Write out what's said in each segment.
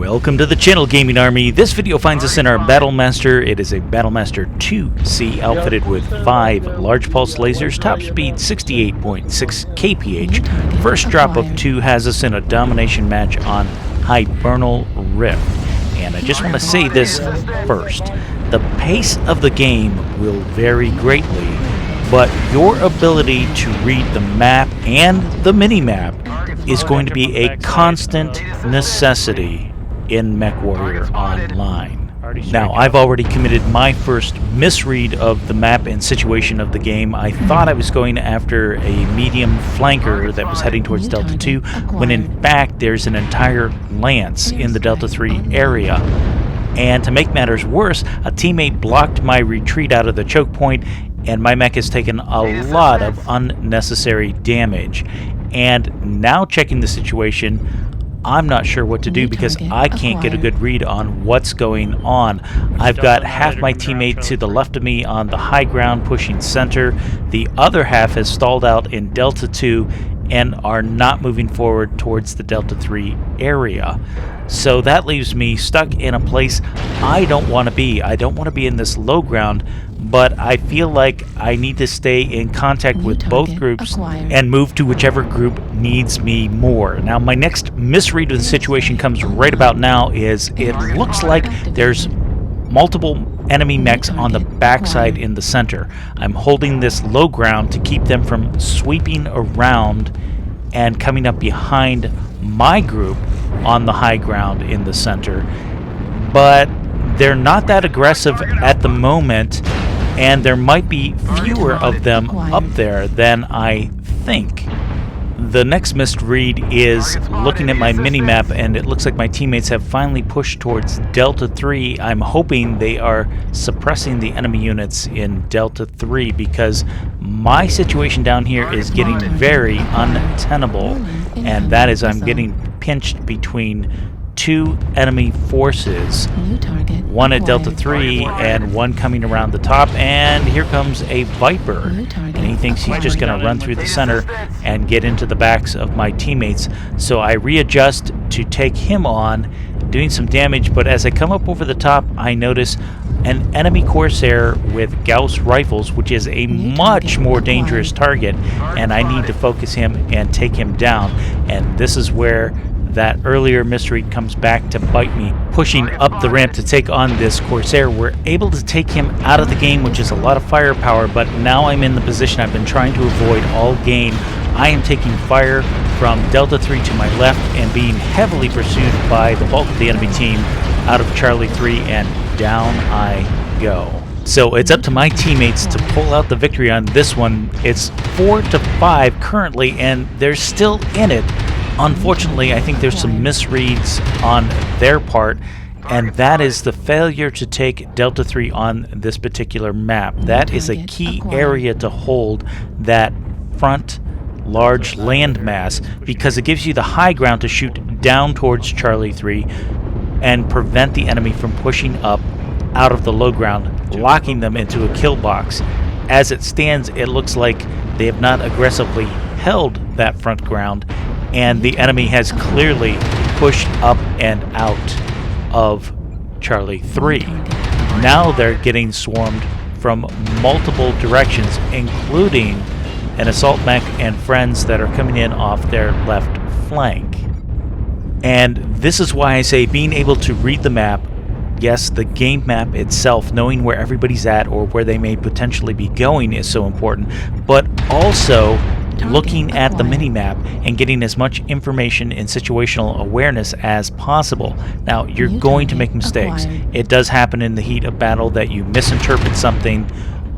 Welcome to the channel, Gaming Army. This video finds us in our Battlemaster. It is a Battlemaster 2C outfitted with 5 large pulse lasers, top speed 68.6 kph. First drop of 2 has us in a domination match on Hibernal Rift. And I just want to say this first. The pace of the game will vary greatly, but your ability to read the map and the mini-map is going to be a constant necessity in MechWarrior Online. Now, I've already committed my first misread of the map and situation of the game. I thought I was going after a medium flanker that was heading towards Delta 2, when in fact there's an entire lance in the Delta 3 area. And to make matters worse, a teammate blocked my retreat out of the choke point, and my mech has taken a lot of unnecessary damage. And now checking the situation, I'm not sure what to do because I can't get a good read on what's going on. I've got half my teammate to the left of me on the high ground pushing center. The other half has stalled out in Delta 2 and are not moving forward towards the Delta 3 area. So that leaves me stuck in a place I don't want to be. I don't want to be in this low ground, but I feel like I need to stay in contact with both groups and move to whichever group needs me more. Now, my next misread of the situation comes right about now. It looks like there's multiple enemy mechs on the backside in the center. I'm holding this low ground to keep them from sweeping around and coming up behind my group on the high ground in the center. But they're not that aggressive at the moment, and there might be fewer of them up there than I think. The next misread is looking at my mini-map, and it looks like my teammates have finally pushed towards Delta 3. I'm hoping they are suppressing the enemy units in Delta 3 because my situation down here is getting very untenable, and that is I'm getting pinched between 2 enemy forces, one at Delta 3 and one coming around the top, and here comes a Viper, and he thinks he's just going to run through the center and get into the backs of my teammates. So I readjust to take him on, doing some damage, but as I come up over the top, I notice an enemy Corsair with Gauss rifles, which is a much more dangerous target, and I need to focus him and take him down. And this is where that earlier misread comes back to bite me. Pushing up the ramp to take on this Corsair, we're able to take him out of the game, which is a lot of firepower, but now I'm in the position I've been trying to avoid all game. I am taking fire from Delta 3 to my left and being heavily pursued by the bulk of the enemy team out of Charlie 3, and down I go. So it's up to my teammates to pull out the victory on this one. It's 4-5 currently, and they're still in it. Unfortunately, I think there's some misreads on their part, and that is the failure to take Delta 3 on this particular map. That is a key area to hold, that front large landmass, because it gives you the high ground to shoot down towards Charlie 3 and prevent the enemy from pushing up out of the low ground, locking them into a kill box. As it stands, it looks like they have not aggressively held that front ground, and the enemy has clearly pushed up and out of Charlie 3. Now they're getting swarmed from multiple directions, including an assault mech and friends that are coming in off their left flank. And this is why I say being able to read the map, yes, the game map itself, knowing where everybody's at or where they may potentially be going is so important, but also looking at the mini-map and getting as much information and situational awareness as possible. Now, you're going to make mistakes. It does happen in the heat of battle that you misinterpret something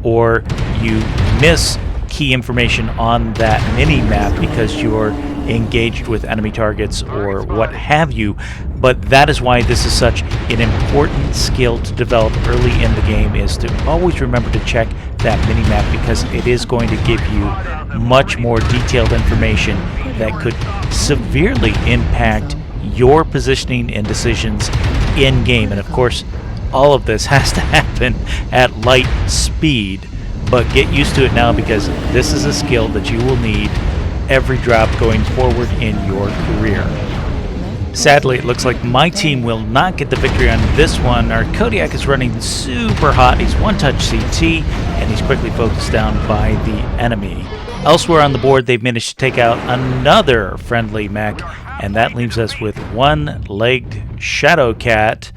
or you miss key information on that mini-map because you're engaged with enemy targets or what have you, but that is why this is such an important skill to develop early in the game, is to always remember to check that mini-map, because it is going to give you much more detailed information that could severely impact your positioning and decisions in game. And of course, all of this has to happen at light speed, but get used to it now, because this is a skill that you will need every drop going forward in your career. Sadly, it looks like my team will not get the victory on this one. Our Kodiak is running super hot. He's one-touch CT, and he's quickly focused down by the enemy. Elsewhere on the board, they've managed to take out another friendly mech, and that leaves us with one-legged Shadow Cat,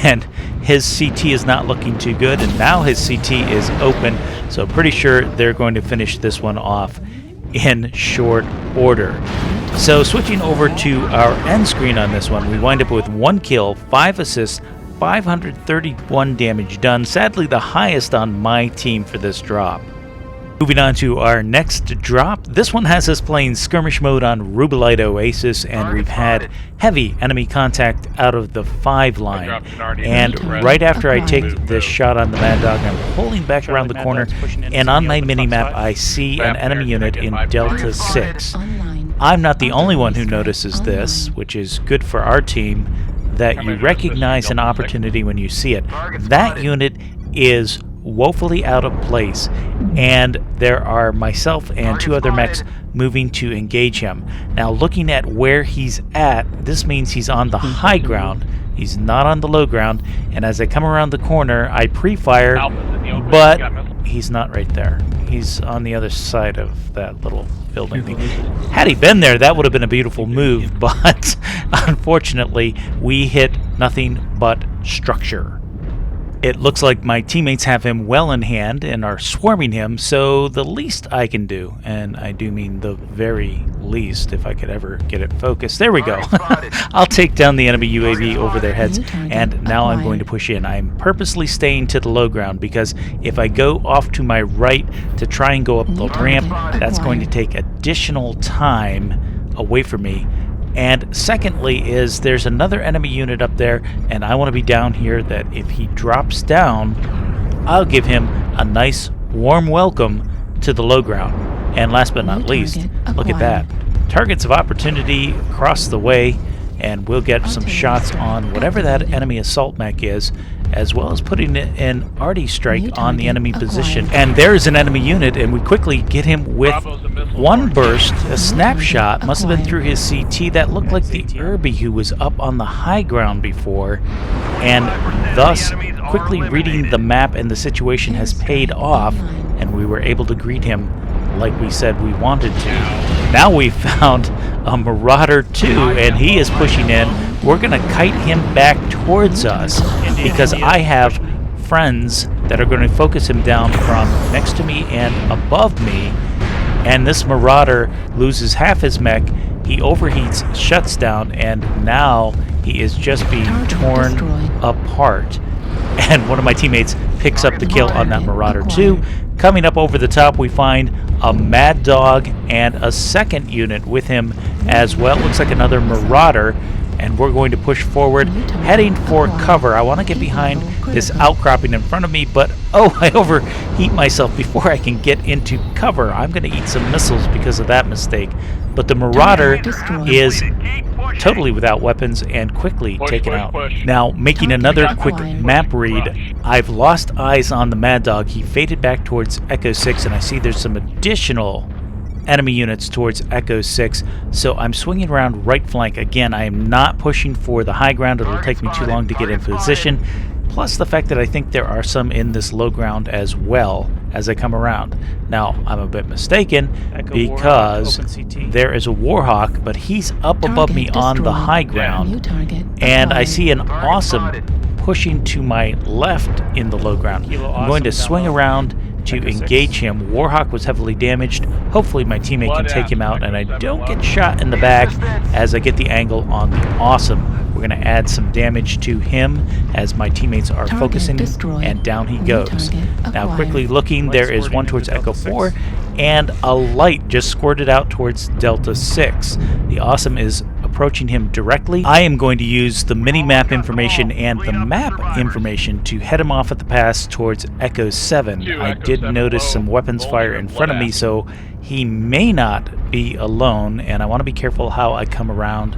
and his CT is not looking too good, and now his CT is open, so pretty sure they're going to finish this one off in short order. So switching over to our end screen on this one, we wind up with 1 kill, 5 assists, 531 damage done, sadly the highest on my team for this drop. Moving on to our next drop, this one has us playing skirmish mode on Rubelite Oasis, and we've had heavy enemy contact out of the 5 line. And right after I take this shot on the Mad Dog, I'm pulling back around the corner, and on my mini-map I see an enemy unit in Delta 6. I'm not the only one who notices this, which is good for our team, that you recognize an opportunity when you see it. That unit is woefully out of place, and there are myself and 2 other mechs moving to engage him. Now, looking at where he's at, this means he's on the high ground. He's not on the low ground, and as I come around the corner, I pre-fire, but he's not right there. He's on the other side of that little building thing. Had he been there, that would have been a beautiful move, but unfortunately, we hit nothing but structure. It looks like my teammates have him well in hand and are swarming him, so the least I can do, and I do mean the very least, if I could ever get it focused. There we go. I'll take down the enemy UAV over their heads, and now I'm going to push in. I'm purposely staying to the low ground, because if I go off to my right to try and go up the ramp, that's going to take additional time away from me. And secondly is there's another enemy unit up there, and I want to be down here that if he drops down, I'll give him a nice warm welcome to the low ground. And last but not least, look at that. Targets of opportunity across the way, and we'll get some shots on whatever that enemy assault mech is, as well as putting an arty strike on the enemy position. And there's an enemy unit, and we quickly get him with one burst, a snapshot, must have been through his CT, that looked like the Irby who was up on the high ground before, and thus quickly reading the map and the situation has paid off, and we were able to greet him like we said we wanted to. Now we found a Marauder 2, and he is pushing in. We're going to kite him back towards us because I have friends that are going to focus him down from next to me and above me. And this Marauder loses half his mech. He overheats, shuts down, and now he is just being torn apart. And one of my teammates picks up the kill on that Marauder 2. Coming up over the top, we find a Mad Dog and a second unit with him as well. Looks like another Marauder, and we're going to push forward, heading for cover. I want to get behind this outcropping in front of me, but oh, I overheat myself before I can get into cover. I'm going to eat some missiles because of that mistake. But the Marauder is totally without weapons and quickly taken out. Now, making another quick map read, I've lost eyes on the Mad Dog. He faded back towards Echo 6, and I see there's some additional enemy units towards Echo 6, so I'm swinging around right flank. Again, I am not pushing for the high ground. It'll take me too long to get in position, plus the fact that I think there are some in this low ground as well as I come around. Now, I'm a bit mistaken because there is a Warhawk, but he's up above me on the high ground, and I see an Awesome pushing to my left in the low ground. I'm going to swing around to engage him. Warhawk was heavily damaged. Hopefully my teammate can take him out and I don't get shot in the back as I get the angle on the Awesome. We're going to add some damage to him as my teammates are focusing, and down he goes. Now quickly looking, there is one towards Echo 4, and a light just squirted out towards Delta 6. The Awesome is approaching him directly. I am going to use the mini-map information and the map information to head him off at the pass towards Echo 7. I did notice some weapons fire in front of me, so he may not be alone, and I want to be careful how I come around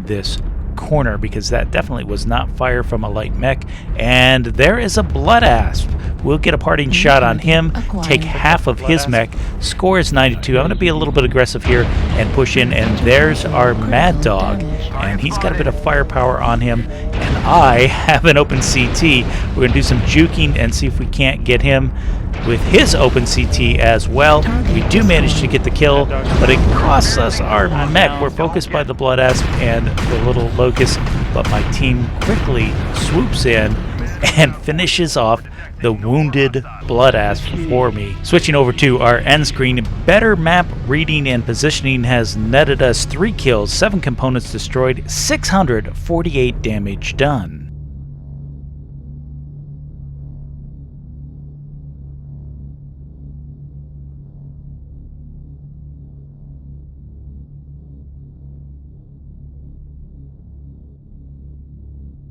this corner because that definitely was not fire from a light mech. And there is a Blood Asp. We'll get a parting shot on him, take half of his mech. Score is 92. I'm going to be a little bit aggressive here and push in. And there's our Mad Dog. And he's got a bit of firepower on him. And I have an open CT. We're going to do some juking and see if we can't get him with his open CT as well. We do manage to get the kill, but it costs us our mech. We're focused by the Blood Asp and the little Locust, but my team quickly swoops in and finishes off the wounded Blood Asp for me. Switching over to our end screen, better map reading and positioning has netted us 3 kills, 7 components destroyed, 648 damage done.